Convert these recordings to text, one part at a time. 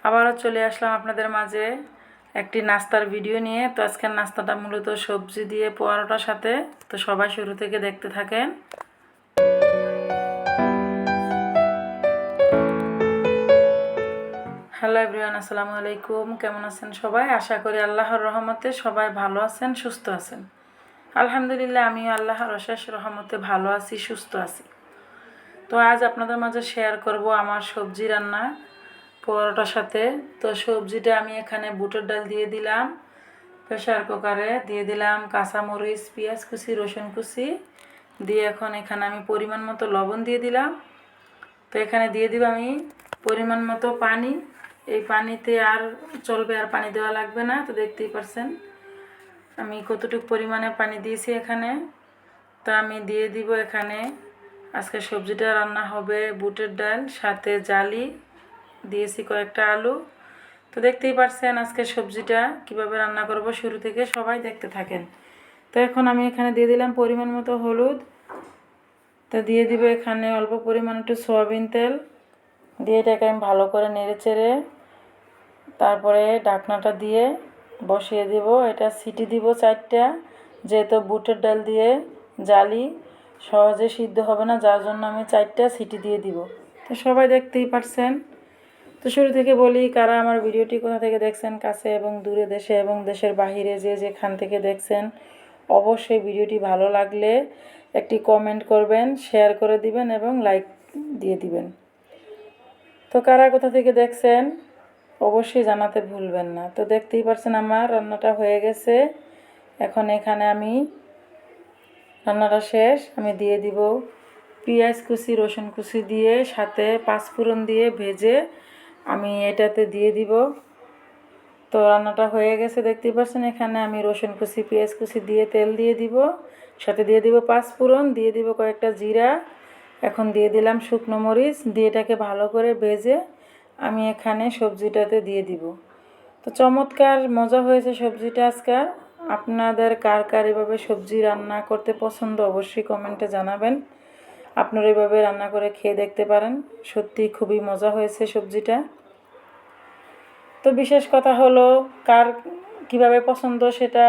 আবারও চলে আসলাম আপনাদের মাঝে একটি নাস্তার ভিডিও নিয়ে। তো আজকের নাস্তাটা মূলত সবজি দিয়ে পরোটার সাথে। তো সবাই শুরু থেকে দেখতে থাকেন। হ্যালো এভরিওয়ান, আসসালামু আলাইকুম। কেমন আছেন সবাই? আশা করি আল্লাহর রহমতে সবাই ভালো আছেন, সুস্থ আছেন। আলহামদুলিল্লাহ, আমিও আল্লাহর অশেষ রহমতে ভালো আছি, সুস্থ আছি। তো আজ আপনাদের মাঝে শেয়ার করব আমার সবজি রান্না পরোটার সাথে। তো সবজিটা আমি এখানে বুটের ডাল দিয়ে দিলাম, প্রেশার কুকারে দিয়ে দিলাম কাঁচামরিচ, পেঁয়াজ কুচি, রসুন কুচি দিয়ে এখন এখানে আমি পরিমাণ মতো লবণ দিয়ে দিলাম। তো এখানে দিয়ে দিব আমি পরিমাণ মতো পানি। এই পানিতে আর চলবে, আর পানি দেওয়া লাগবে না। তো দেখতেই পারছেন আমি কতটুকু পরিমাণে পানি দিয়েছি এখানে। তো আমি দিয়ে দিব এখানে, আজকে সবজিটা রান্না হবে বুটের ডাল সাথে জালি দিয়েছি, কয়েকটা আলু। তো দেখতেই পারছেন আজকে সবজিটা কিভাবে রান্না করব, শুরু থেকে সবাই দেখতে থাকেন। তো এখন আমি এখানে দিয়ে দিলাম পরিমাণ মতো হলুদ। তো দিয়ে দিব এখানে অল্প পরিমাণ একটু সয়াবিন তেল দিয়ে এটাকে আমি ভালো করে নেড়ে চেড়ে তারপরে ঢাকনাটা দিয়ে বসিয়ে দিব। এটা সিটি দিব 4টা, যেহেতু বুটের ডাল দিয়ে জালি সহজে সিদ্ধ হবে না, যার জন্য আমি 4টা সিটি দিয়ে দিব। তো সবাই দেখতেই পারছেন। তো শুরু থেকে বলি, কারা আমার ভিডিওটি কোথা থেকে দেখছেন, কাছে এবং দূরে, দেশে এবং দেশের বাহিরে যে যেখান থেকে দেখছেন, অবশ্যই ভিডিওটি ভালো লাগলে একটি কমেন্ট করবেন, শেয়ার করে দিবেন এবং লাইক দিয়ে দিবেন। তো কারা কোথা থেকে দেখছেন অবশ্যই জানাতে ভুলবেন না। তো দেখতেই পারছেন আমার রান্নাটা হয়ে গেছে। এখন এখানে আমি রান্নাটা শেষ, আমি দিয়ে দিব পেঁয়াজ কুচি, রসুন কুচি দিয়ে সাথে পাঁচফোড়ন দিয়ে ভেজে আমি এটাতে দিয়ে দিব। তো রান্নাটা হয়ে গেছে দেখতেই পাচ্ছেন। এখানে আমি রসুন কুচি, পেঁয়াজ কুচি দিয়ে তেল দিয়ে দিব, সাথে দিয়ে দিব পাঁচফোড়ন, দিয়ে দিব কয়েকটা জিরা, এখন দিয়ে দিলাম শুকনো মরিচ দিয়ে এটাকে ভালো করে ভেজে আমি এখানে সবজিটাতে দিয়ে দিব। তো চমৎকার মজা হয়েছে সবজিটা আজকাল। আপনাদের কার কার এভাবে সবজি রান্না করতে পছন্দ অবশ্যই কমেন্টে জানাবেন। আপনারা এভাবে রান্না করে খেয়ে দেখতে পারেন, সত্যি খুবই মজা হয়েছে সবজিটা। তো বিশেষ কথা হলো, কার কিভাবে পছন্দ সেটা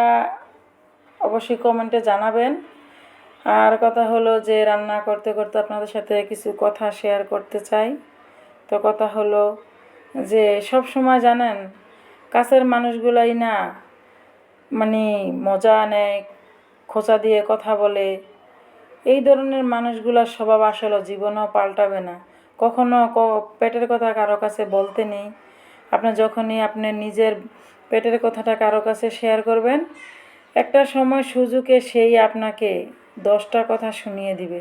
অবশ্যই কমেন্টে জানাবেন। আর কথা হলো যে রান্না করতে করতে আপনাদের সাথে কিছু কথা শেয়ার করতে চাই। তো কথা হলো যে সব সময় জানেন কাছের মানুষগুলাই না মানে মজা নেয়, খোঁচা দিয়ে কথা বলে, এই ধরনের মানুষগুলোর স্বভাব আসলে জীবনেও পাল্টাবে না। কখনো পেটের কথা কারো কাছে বলতে নেই। আপনি যখনই আপনার নিজের পেটের কথাটা কারো কাছে শেয়ার করবেন, একটা সময় সুযোগে সেই আপনাকে 10টা কথা শুনিয়ে দিবে।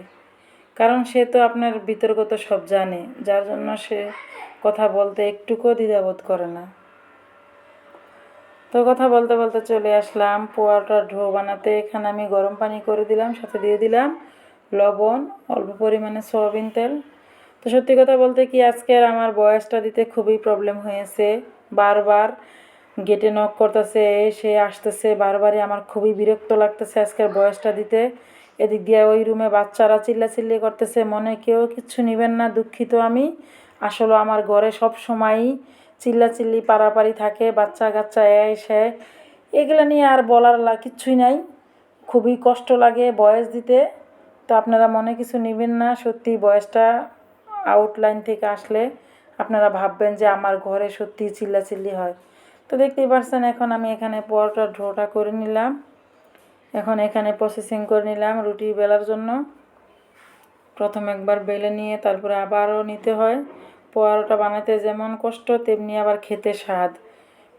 কারণ সে তো আপনার বিতর্কত সব জানে, যার জন্য সে কথা বলতে একটুকুও দ্বিধাবোধ করে না। তো কথা বলতে বলতে চলে আসলাম পোয়াটার ঢো বানাতে। এখানে আমি গরম পানি করে দিলাম, সাথে দিয়ে দিলাম লবণ, অল্প পরিমাণে সয়াবিন তেল। তো সত্যি কথা বলতে কি, আজকের আমার বয়সটা দিতে খুবই প্রবলেম হয়েছে। বারবার গেটে নক করতেছে, সে আসতেছে, বারবারই আমার খুবই বিরক্ত লাগতেছে আজকের বয়সটা দিতে। এদিক দিয়ে ওই রুমে বাচ্চারা চিল্লাচিল্লি করতেছে, মনে কেউ কিচ্ছু নেবেন না, দুঃখিত আমি। আসলে আমার ঘরে সব সময়ই চিল্লাচিল্লি পারাপারি থাকে, বাচ্চা কাচ্চা এসে, এগুলো নিয়ে আর বলার কিচ্ছুই নাই। খুবই কষ্ট লাগে বয়স দিতে। তো আপনারা মনে কিছু নেবেন না, সত্যি বয়সটা আউটলাইন থেকে আসলে আপনারা ভাববেন যে আমার ঘরে সত্যি চিল্লাচিল্লি হয়। তো দেখতেই পাচ্ছেন এখন আমি এখানে পরোটার ঢোটা করে নিলাম। এখন এখানে প্রসেসিং করে নিলাম রুটি বেলার জন্য। প্রথম একবার বেলে নিয়ে তারপরে আবারও নিতে হয়। পরোটা বানাতে যেমন কষ্ট তেমনি আবার খেতে স্বাদ,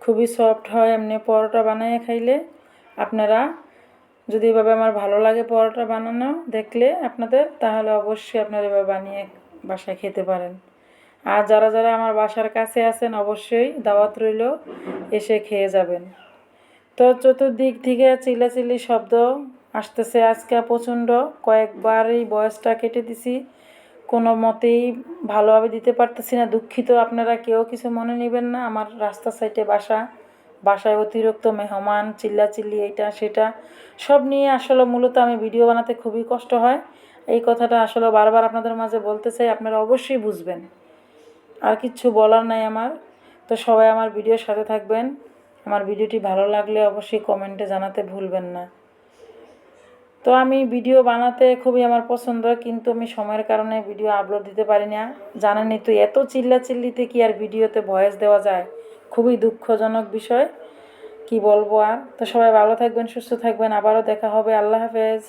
খুবই সফট হয় এমনি পরোটা বানিয়ে খাইলে। আপনারা যদি এভাবে আমার ভালো লাগে পরোটা বানানো দেখলে আপনাদের, তাহলে অবশ্যই আপনারা এভাবে বানিয়ে বাসায় খেতে পারেন। আর যারা যারা আমার বাসার কাছে আছেন অবশ্যই দাওয়াত রইল, এসে খেয়ে যাবেন। তো চতুর্দিক থেকে চিল্লাচিল্লি শব্দ আসতেছে আজকে প্রচণ্ড। কয়েকবারই বয়সটা কেটে দিছি, কোনো মতেই ভালোভাবে দিতে পারতেছি না, দুঃখিত। আপনারা কেউ কিছু মনে নেবেন না। আমার রাস্তা সাইডে বাসা, বাসায় অতিরিক্ত মেহমান, চিল্লাচিল্লি, এইটা সেটা সব নিয়ে আসলে মূলত আমি ভিডিও বানাতে খুবই কষ্ট হয়। এই কথাটা আসলে বারবার আপনাদের মাঝে বলতে চাই, আপনারা অবশ্যই বুঝবেন। আর কিচ্ছু বলার নাই আমার। তো সবাই আমার ভিডিওর সাথে থাকবেন। আমার ভিডিওটি ভালো লাগলে অবশ্যই কমেন্টে জানাতে ভুলবেন না। তো আমি ভিডিও বানাতে খুবই আমার পছন্দ, কিন্তু আমি সময়ের কারণে ভিডিও আপলোড দিতে পারি না। জানেনই তো, এত চিল্লাচিল্লিতে কি আর ভিডিওতে ভয়েস দেওয়া যায়? খুবই দুঃখজনক বিষয়, কি বলবো আর। তো সবাই ভালো থাকবেন, সুস্থ থাকবেন, আবারও দেখা হবে। আল্লাহ হাফেজ।